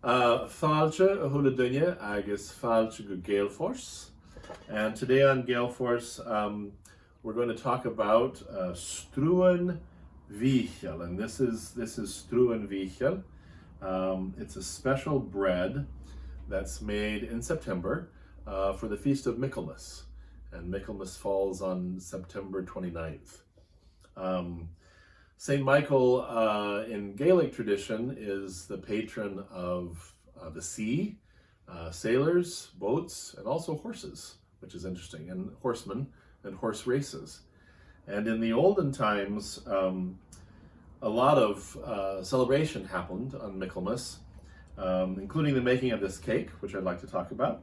Fáilte a thula duine agus fáilte go Galeforce. And today on Galeforce, we're going to talk about Struan Bhícheal, and this is Struan Bhícheal. It's a special bread that's made in September for the feast of Michaelmas, and Michaelmas falls on September 29th. Saint Michael in Gaelic tradition is the patron of the sea, sailors, boats, and also horses, which is interesting, and horsemen and horse races. And in the olden times, a lot of celebration happened on Michaelmas, including the making of this cake, which I'd like to talk about.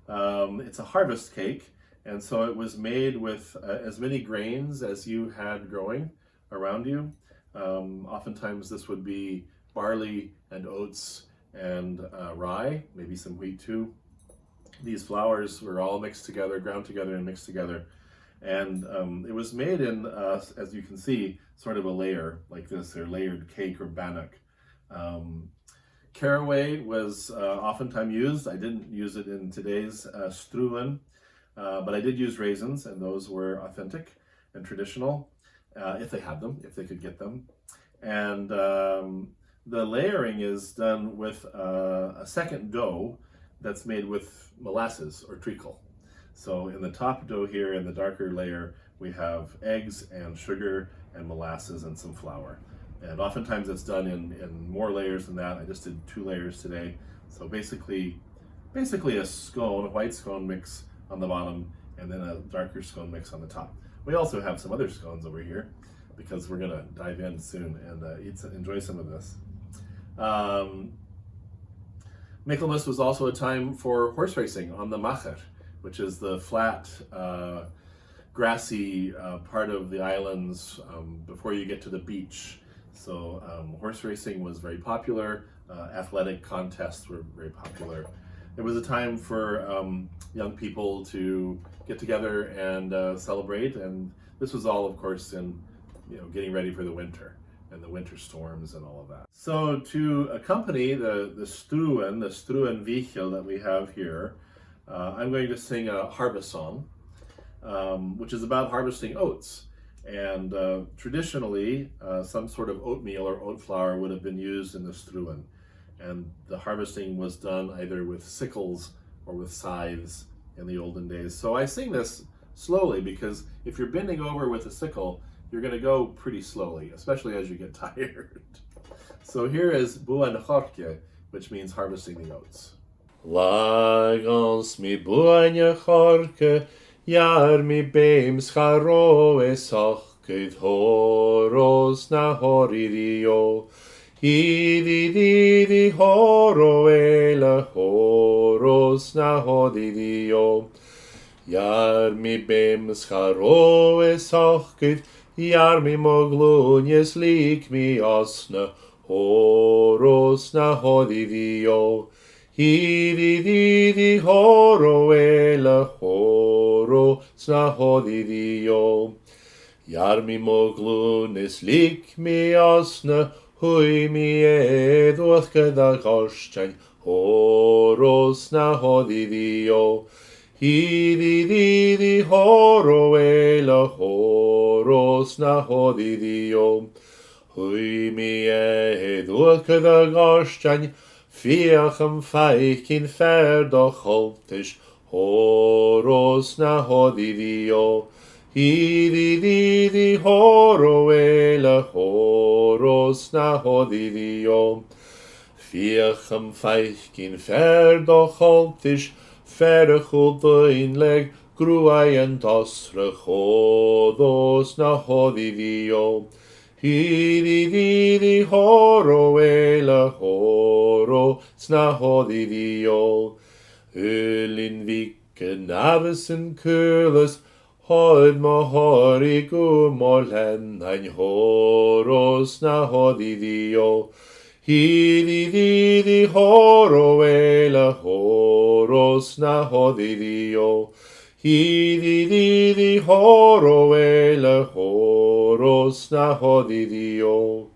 It's a harvest cake, and so it was made with as many grains as you had growing around you. Oftentimes this would be barley and oats and rye, maybe some wheat too. These flours were all mixed together, ground together and mixed together. And it was made in, as you can see, sort of a layer like this, or layered cake or bannock. Caraway was oftentimes used. I didn't use it in today's Struan, but I did use raisins, and those were authentic and traditional, if they had them, if they could get them. And the layering is done with a second dough that's made with molasses or treacle. So in the top dough here, in the darker layer, we have eggs and sugar and molasses and some flour. And oftentimes it's done in more layers than that. I just did 2 layers today. So basically a scone, a white scone mix on the bottom, and then a darker scone mix on the top. We also have some other scones over here, because we're gonna dive in soon and enjoy some of this. Michaelmas was also a time for horse racing on the Mhòr, which is the flat, grassy part of the islands before you get to the beach. So horse racing was very popular. Athletic contests were very popular. It was a time for young people to get together and celebrate, and this was all, of course, in getting ready for the winter and the winter storms and all of that. So to accompany the Struan Bhícheal that we have here, I'm going to sing a harvest song, which is about harvesting oats. And traditionally, some sort of oatmeal or oat flour would have been used in the Struan. And the harvesting was done either with sickles or with scythes in the olden days. So I sing this slowly, because if you're bending over with a sickle, you're going to go pretty slowly, especially as you get tired. So here is Buan, which means harvesting the oats. Lagans mi buan chorke, yar mi beams charowe sochkid horos na horidio. Hidi horowe la horos na horidio. Yar mi beams charowe sochkid, yar mi moglunyes lik mi osna horos na hodidio. Hidi horowe la horos na hodidio. Yar mi moglunyes lik mi osna hui mi edwach kada goshchan horos na hodidio. Hidi horowe la horos na hodidio. Hui mi edwach kada goshchan fiacham feikin ferdoch holtish horos na hodidio. Hidi horowe la horos na hodidio. Fiacham feikin ferdoch holtish ferchul doinleg gruayan tosre chodos na hodidio. Hidi horowe la horos na hodidio. Ulin vike navisen kulas, hod Mhòr gumolen ein horos na hodidio. Hidi horowe la horos na hodidio. Hidi horowe la horos na hodidio.